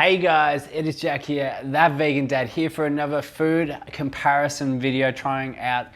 Hey guys, it is Jack here, that vegan dad, here for another food comparison video, trying out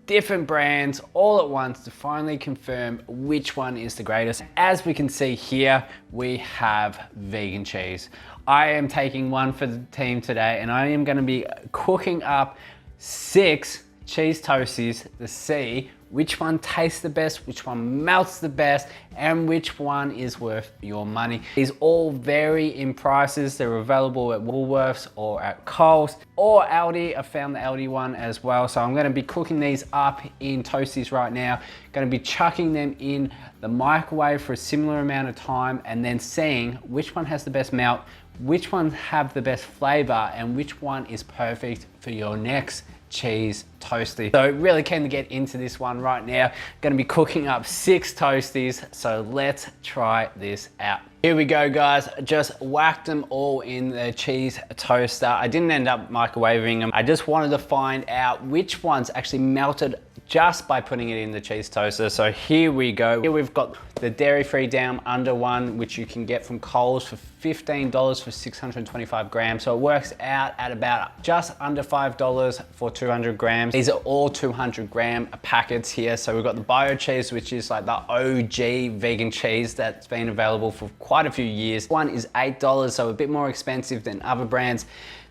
different brands all at once to finally confirm which one is the greatest. As we can see here, we have vegan cheese. I am taking one for the team today, and I am going to be cooking up 6 cheese toasties to see which one tastes the best, which one melts the best, and which one is worth your money. These all vary in prices. They're available at Woolworths or at Coles or Aldi. I found the Aldi one as well. So I'm gonna be cooking these up in toasties right now. Gonna be chucking them in the microwave for a similar amount of time and then seeing which one has the best melt, which ones have the best flavor, and which one is perfect for your next cheese toasty. So really keen to get into this one right now. Gonna be cooking up 6 toasties, so let's try this out. Here we go guys, just whacked them all in the cheese toaster. I didn't end up microwaving them. I just wanted to find out which ones actually melted just by putting it in the cheese toaster. So here we go. Here we've got the dairy-free down under one, which you can get from Coles for $15 for 625 grams. So it works out at about just under $5 for 200 grams. These are all 200 gram packets here. So we've got the bio cheese, which is like the OG vegan cheese that's been available for quite a few years. One is $8, so a bit more expensive than other brands.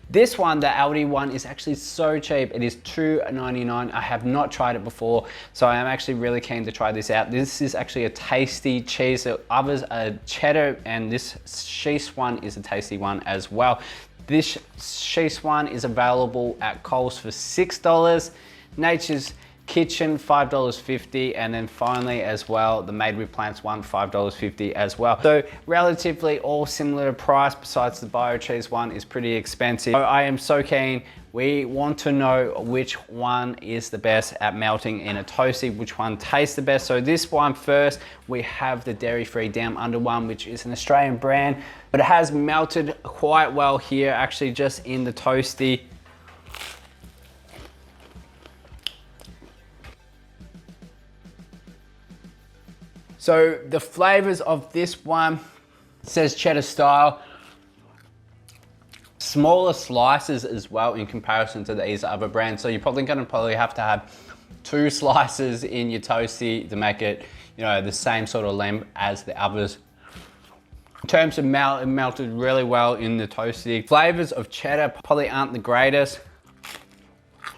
This one, the Aldi one, is actually so cheap. It is $2.99. I have not tried it before, so I am actually really keen to try this out. This is actually a tasty cheese. The others are cheddar, and this sheesh one is a tasty one as well. This sheesh one is available at Coles for $6. Nature's Kitchen, $5.50, and then finally as well, the Made with Plants one, $5.50 as well. So relatively all similar price, besides the bio cheese one is pretty expensive. So I am so keen. We want to know which one is the best at melting in a toasty, which one tastes the best. So this one first, we have the dairy-free down under one, which is an Australian brand, but it has melted quite well here, actually just in the toasty. So the flavors of this one, says cheddar style. Smaller slices as well in comparison to these other brands. So you're probably gonna have to have 2 slices in your toasty to make it, you know, the same sort of length as the others. In terms of melt, it melted really well in the toasty. Flavors of cheddar probably aren't the greatest,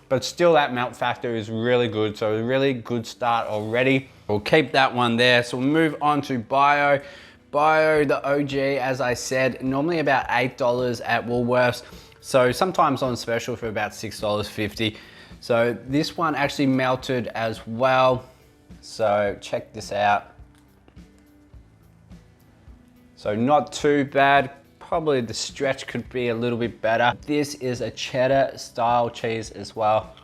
but still that melt factor is really good. So a really good start already. We'll keep that one there. So we'll move on to bio. Bio, the OG, as I said, normally about $8 at Woolworths. So sometimes on special for about $6.50. So this one actually melted as well. So check this out. So not too bad. Probably the stretch could be a little bit better. This is a cheddar style cheese as well.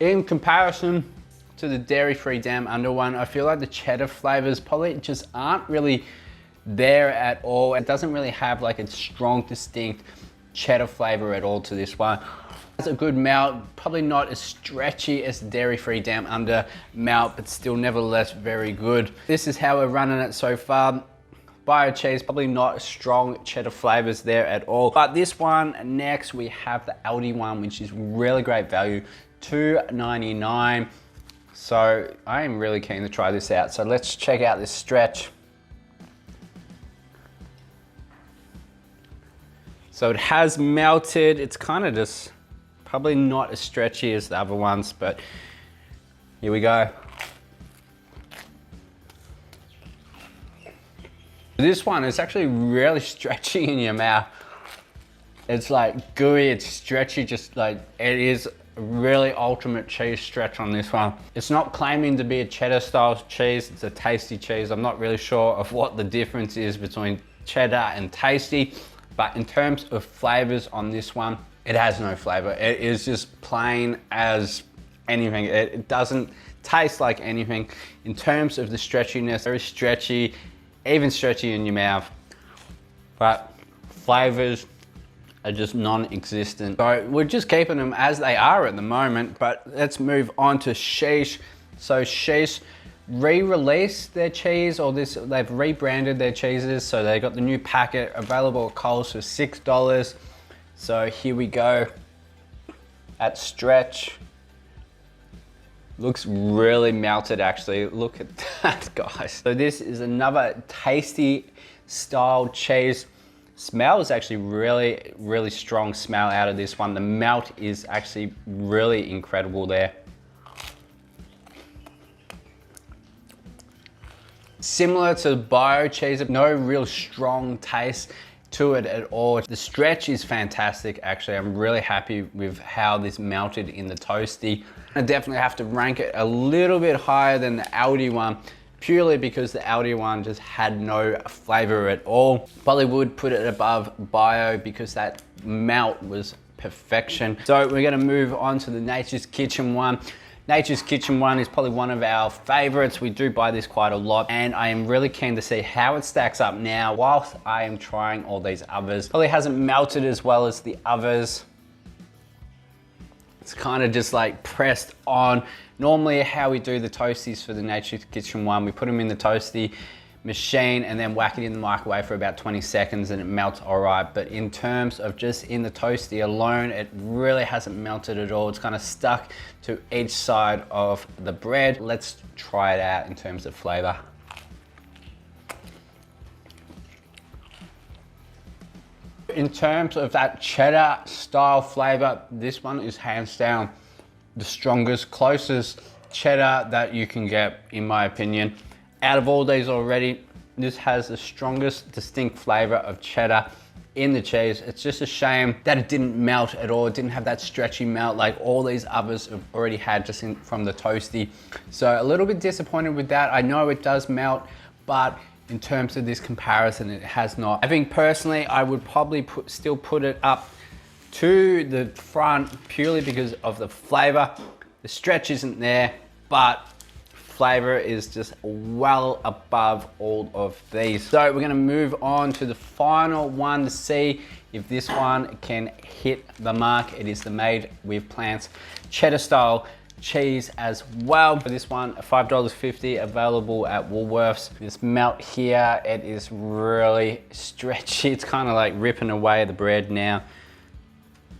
In comparison to the dairy-free down under one, I feel like the cheddar flavors probably just aren't really there at all. It doesn't really have like a strong, distinct cheddar flavor at all to this one. It's a good melt, probably not as stretchy as the dairy-free down under melt, but still nevertheless very good. This is how we're running it so far. Bio cheese, probably not strong cheddar flavors there at all. But this one, next we have the Aldi one, which is really great value, $2.99. So I am really keen to try this out. So let's check out this stretch. So it has melted. It's kind of just probably not as stretchy as the other ones, but here we go. This one is actually really stretchy in your mouth. It's like gooey, it's stretchy, just like it is really ultimate cheese stretch on this one. It's not claiming to be a cheddar style cheese, it's a tasty cheese. I'm not really sure of what the difference is between cheddar and tasty, but in terms of flavors on this one, it has no flavor. It is just plain as anything. It doesn't taste like anything. In terms of the stretchiness, very stretchy, even stretchy in your mouth, but flavors are just non-existent. So we're just keeping them as they are at the moment, but let's move on to sheesh. So sheesh, re-released their cheese, or they've rebranded their cheeses. So they got the new packet available at Coles for $6. So here we go at stretch. Looks really melted actually. Look at that, guys. So this is another tasty style cheese. Smell is actually really strong smell out of this one. The melt is actually really incredible there. Similar to the bio cheese, no real strong taste to it at all. The stretch is fantastic actually. I'm really happy with how this melted in the toasty. I definitely have to rank it a little bit higher than the Aldi one, purely because the Aldi one just had no flavor at all. Probably would put it above bio because that melt was perfection. So we're gonna move on to the Nature's Kitchen one. Nature's Kitchen one is probably one of our favorites. We do buy this quite a lot, and I am really keen to see how it stacks up now whilst I am trying all these others. Probably hasn't melted as well as the others. It's kind of just like pressed on. Normally how we do the toasties for the Nature's Kitchen one, we put them in the toasty machine and then whack it in the microwave for about 20 seconds and it melts all right. But in terms of just in the toasty alone, it really hasn't melted at all. It's kind of stuck to each side of the bread. Let's try it out in terms of flavor. In terms of that cheddar style flavor, this one is hands down the strongest, closest cheddar that you can get, in my opinion. Out of all these already, this has the strongest distinct flavor of cheddar in the cheese. It's just a shame that it didn't melt at all. It didn't have that stretchy melt like all these others have already had just from the toasty. So a little bit disappointed with that. I know it does melt, but in terms of this comparison, it has not. I think personally, I would probably still put it up to the front purely because of the flavor. The stretch isn't there, but flavor is just well above all of these. So we're gonna move on to the final one to see if this one can hit the mark. It is the Made with Plants cheddar style cheese as well. For this one, $5.50, available at Woolworths. This melt here, it is really stretchy. It's kind of like ripping away the bread now.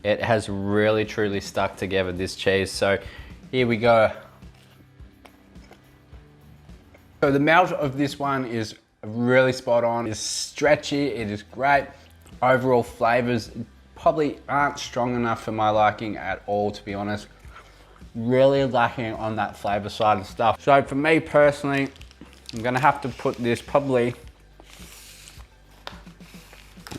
It has really truly stuck together, this cheese. So here we go. So the melt of this one is really spot on. It's stretchy, it is great. Overall flavors probably aren't strong enough for my liking at all, to be honest. Really lacking on that flavor side of stuff. So for me personally, I'm gonna have to put this probably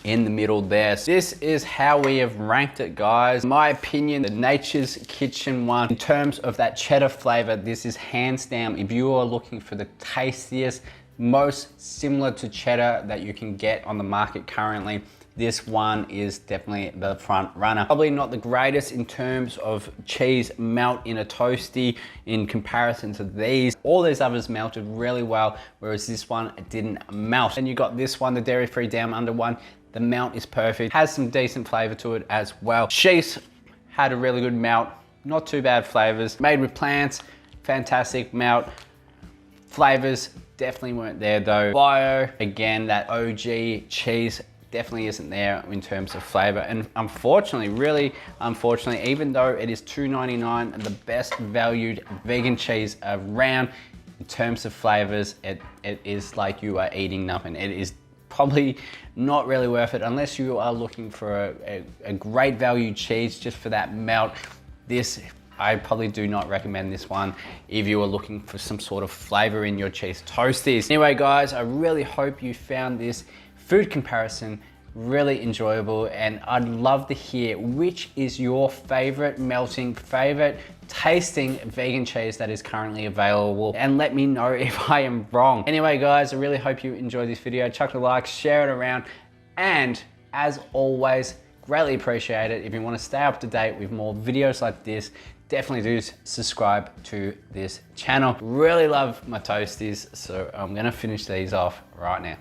in the middle there. So this is how we have ranked it, guys. In my opinion, the Nature's Kitchen one, in terms of that cheddar flavor, this is hands down, if you are looking for the tastiest, most similar to cheddar that you can get on the market currently, this one is definitely the front runner. Probably not the greatest in terms of cheese melt in a toasty in comparison to these. All these others melted really well, whereas this one didn't melt. And you got this one, the dairy-free Down Under one. The melt is perfect, has some decent flavor to it as well. Sheese had a really good melt, not too bad flavors. Made with Plants, fantastic melt. Flavors definitely weren't there though. Bio, again, that OG cheese definitely isn't there in terms of flavor. And unfortunately, really unfortunately, even though it is $2.99 and the best valued vegan cheese around, in terms of flavors, it is like you are eating nothing. It is probably not really worth it unless you are looking for a great value cheese just for that melt. This, I probably do not recommend this one if you are looking for some sort of flavor in your cheese toasties. Anyway, guys, I really hope you found this food comparison really enjoyable, and I'd love to hear which is your favorite melting, favorite tasting vegan cheese that is currently available, and let me know if I am wrong. Anyway, guys, I really hope you enjoyed this video. Chuck a like, share it around, and as always, greatly appreciate it. If you want to stay up to date with more videos like this, definitely do subscribe to this channel. Really love my toasties, so I'm gonna finish these off right now.